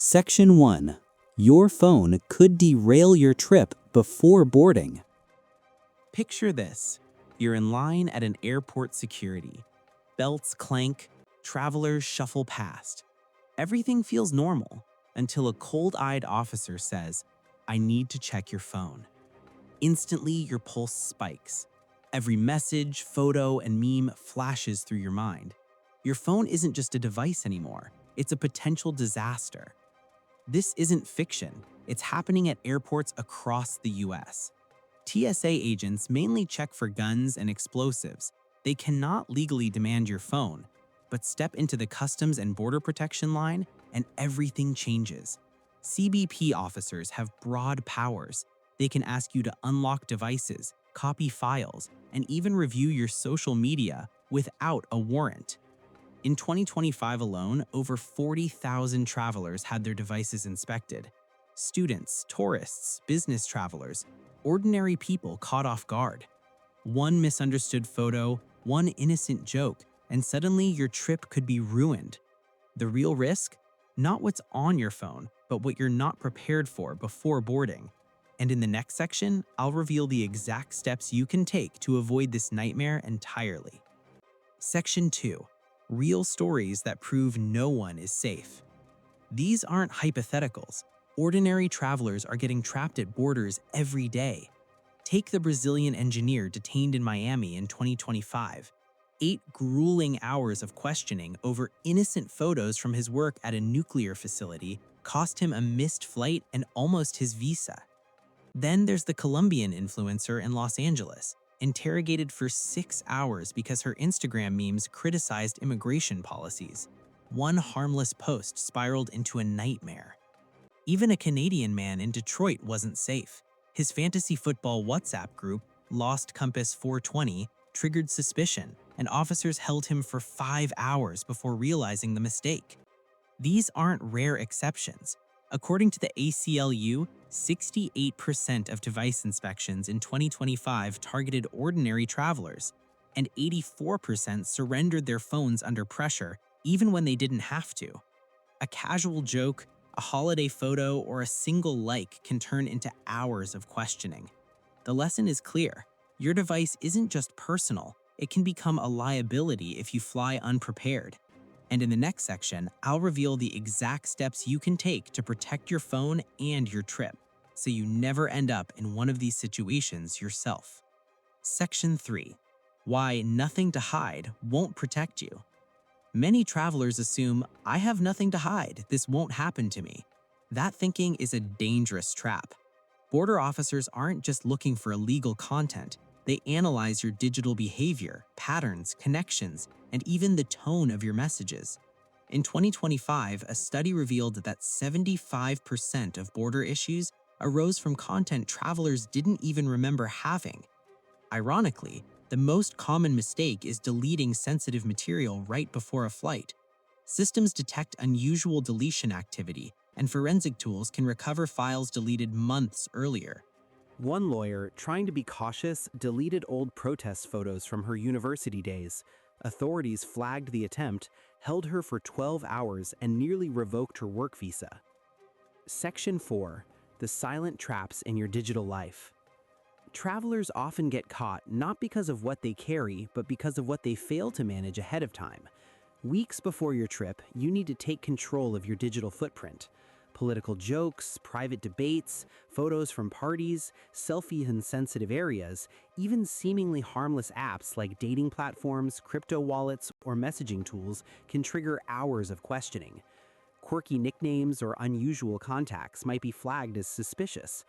Section 1. Your phone could derail your trip before boarding. Picture this. You're in line at an airport security. Belts clank, travelers shuffle past. Everything feels normal until a cold-eyed officer says, "I need to check your phone." Instantly, your pulse spikes. Every message, photo, and meme flashes through your mind. Your phone isn't just a device anymore. It's a potential disaster. This isn't fiction. It's happening at airports across the US. TSA agents mainly check for guns and explosives. They cannot legally demand your phone, but step into the Customs and Border Protection line and everything changes. CBP officers have broad powers. They can ask you to unlock devices, copy files, and even review your social media without a warrant. In 2025 alone, over 40,000 travelers had their devices inspected. Students, tourists, business travelers, ordinary people caught off guard. One misunderstood photo, one innocent joke, and suddenly your trip could be ruined. The real risk? Not what's on your phone, but what you're not prepared for before boarding. And in the next section, I'll reveal the exact steps you can take to avoid this nightmare entirely. Section 2. Real stories that prove no one is safe. These aren't hypotheticals. Ordinary travelers are getting trapped at borders every day. Take the Brazilian engineer detained in Miami in 2025. 8 grueling hours of questioning over innocent photos from his work at a nuclear facility cost him a missed flight and almost his visa. Then there's the Colombian influencer in Los Angeles, interrogated for 6 hours because her Instagram memes criticized immigration policies. One harmless post spiraled into a nightmare. Even a Canadian man in Detroit wasn't safe. His fantasy football WhatsApp group, Lost Compass 420, triggered suspicion, and officers held him for 5 hours before realizing the mistake. These aren't rare exceptions. According to the ACLU, 68% of device inspections in 2025 targeted ordinary travelers, and 84% surrendered their phones under pressure, even when they didn't have to. A casual joke, a holiday photo, or a single like can turn into hours of questioning. The lesson is clear. Your device isn't just personal, it can become a liability if you fly unprepared. And in the next section, I'll reveal the exact steps you can take to protect your phone and your trip, so you never end up in one of these situations yourself. Section 3. Why nothing to hide won't protect you. Many travelers assume, "I have nothing to hide, this won't happen to me." That thinking is a dangerous trap. Border officers aren't just looking for illegal content, they analyze your digital behavior, patterns, connections, and even the tone of your messages. In 2025, a study revealed that 75% of border issues arose from content travelers didn't even remember having. Ironically, the most common mistake is deleting sensitive material right before a flight. Systems detect unusual deletion activity, and forensic tools can recover files deleted months earlier. One lawyer, trying to be cautious, deleted old protest photos from her university days. Authorities flagged the attempt, held her for 12 hours, and nearly revoked her work visa. Section 4. The silent traps in your digital life. Travelers often get caught not because of what they carry, but because of what they fail to manage ahead of time. Weeks before your trip, you need to take control of your digital footprint. Political jokes, private debates, photos from parties, selfies in sensitive areas, even seemingly harmless apps like dating platforms, crypto wallets, or messaging tools can trigger hours of questioning. Quirky nicknames or unusual contacts might be flagged as suspicious.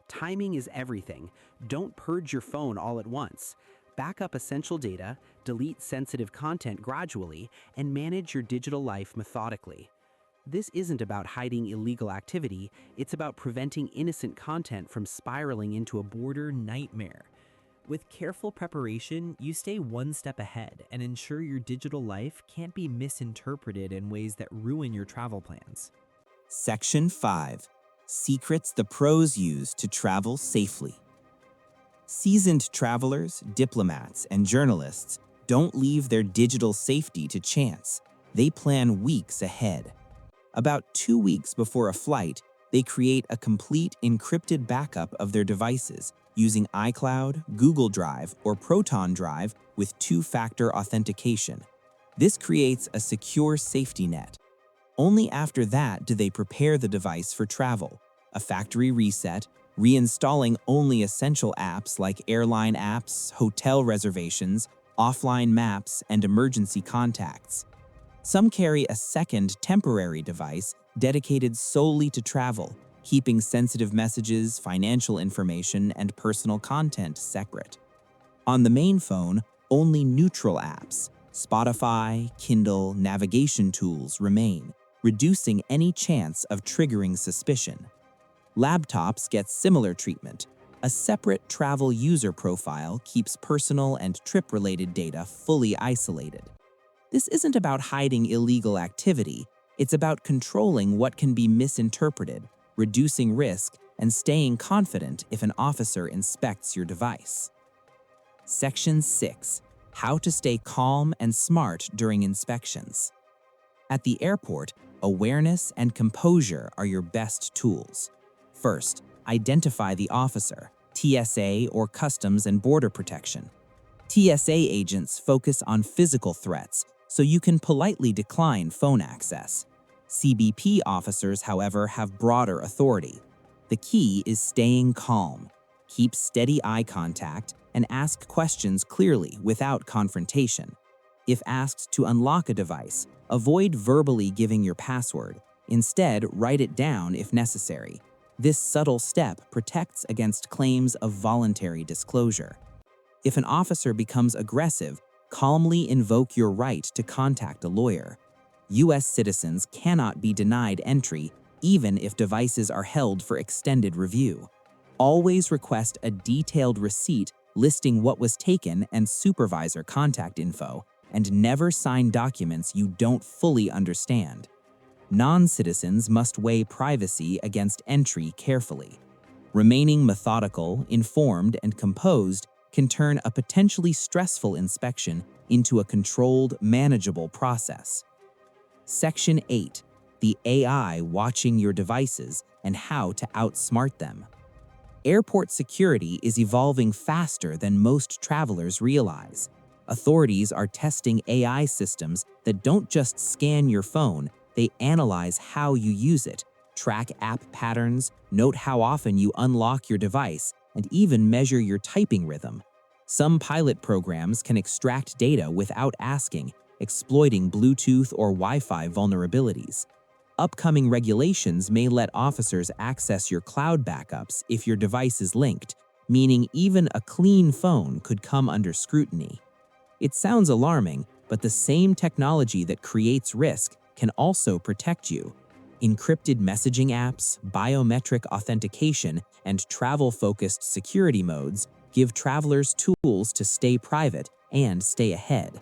Timing is everything. Don't purge your phone all at once. Back up essential data, delete sensitive content gradually, and manage your digital life methodically. This isn't about hiding illegal activity, it's about preventing innocent content from spiraling into a border nightmare. With careful preparation, you stay one step ahead and ensure your digital life can't be misinterpreted in ways that ruin your travel plans. Section 5. Secrets the pros use to travel safely. Seasoned travelers, diplomats, and journalists don't leave their digital safety to chance. They plan weeks ahead. About 2 weeks before a flight, they create a complete encrypted backup of their devices using iCloud, Google Drive, or Proton Drive with two-factor authentication. This creates a secure safety net. Only after that do they prepare the device for travel, a factory reset, reinstalling only essential apps like airline apps, hotel reservations, offline maps, and emergency contacts. Some carry a second temporary device dedicated solely to travel, keeping sensitive messages, financial information, and personal content separate. On the main phone, only neutral apps, Spotify, Kindle, navigation tools remain, reducing any chance of triggering suspicion. Laptops get similar treatment. A separate travel user profile keeps personal and trip-related data fully isolated. This isn't about hiding illegal activity, it's about controlling what can be misinterpreted, reducing risk, and staying confident if an officer inspects your device. Section 6. How to stay calm and smart during inspections. At the airport, awareness and composure are your best tools. First, identify the officer, TSA or Customs and Border Protection. TSA agents focus on physical threats, so you can politely decline phone access. CBP officers, however, have broader authority. The key is staying calm. Keep steady eye contact and ask questions clearly without confrontation. If asked to unlock a device, avoid verbally giving your password. Instead, write it down if necessary. This subtle step protects against claims of voluntary disclosure. If an officer becomes aggressive, calmly invoke your right to contact a lawyer. U.S. citizens cannot be denied entry even if devices are held for extended review. Always request a detailed receipt listing what was taken and supervisor contact info, and never sign documents you don't fully understand. Non-citizens must weigh privacy against entry carefully. Remaining methodical, informed, and composed can turn a potentially stressful inspection into a controlled, manageable process. Section 8. The AI watching your devices and how to outsmart them. Airport security is evolving faster than most travelers realize. Authorities are testing AI systems that don't just scan your phone, they analyze how you use it, track app patterns, note how often you unlock your device, and even measure your typing rhythm. Some pilot programs can extract data without asking, exploiting Bluetooth or Wi-Fi vulnerabilities. Upcoming regulations may let officers access your cloud backups if your device is linked, meaning even a clean phone could come under scrutiny. It sounds alarming, but the same technology that creates risk can also protect you. Encrypted messaging apps, biometric authentication, and travel-focused security modes give travelers tools to stay private and stay ahead.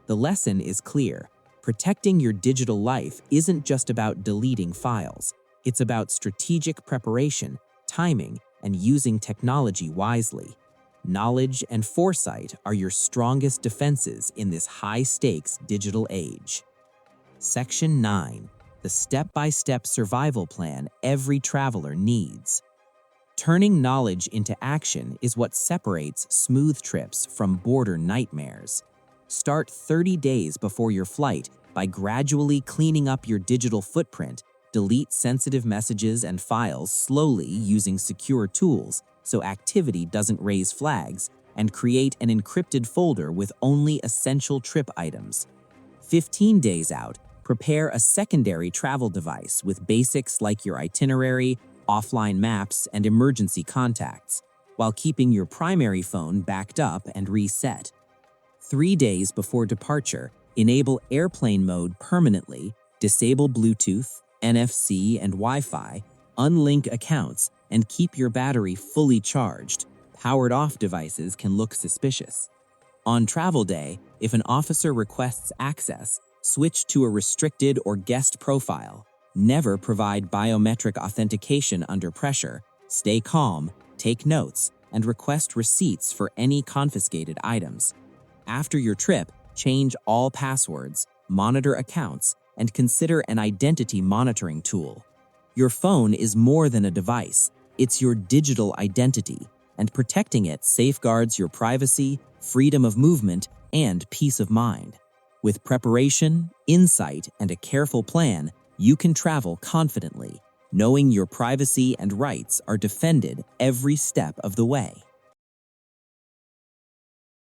The lesson is clear. Protecting your digital life isn't just about deleting files. It's about strategic preparation, timing, and using technology wisely. Knowledge and foresight are your strongest defenses in this high-stakes digital age. Section 9. The step-by-step survival plan every traveler needs. Turning knowledge into action is what separates smooth trips from border nightmares. Start 30 days before your flight by gradually cleaning up your digital footprint, delete sensitive messages and files slowly using secure tools so activity doesn't raise flags, and create an encrypted folder with only essential trip items. 15 days out, prepare a secondary travel device with basics like your itinerary, offline maps, and emergency contacts, while keeping your primary phone backed up and reset. 3 days before departure, enable airplane mode permanently, disable Bluetooth, NFC, and Wi-Fi, unlink accounts, and keep your battery fully charged. Powered-off devices can look suspicious. On travel day, if an officer requests access, switch to a restricted or guest profile. Never provide biometric authentication under pressure. Stay calm, take notes, and request receipts for any confiscated items. After your trip, change all passwords, monitor accounts, and consider an identity monitoring tool. Your phone is more than a device, it's your digital identity, and protecting it safeguards your privacy, freedom of movement, and peace of mind. With preparation, insight, and a careful plan, you can travel confidently, knowing your privacy and rights are defended every step of the way.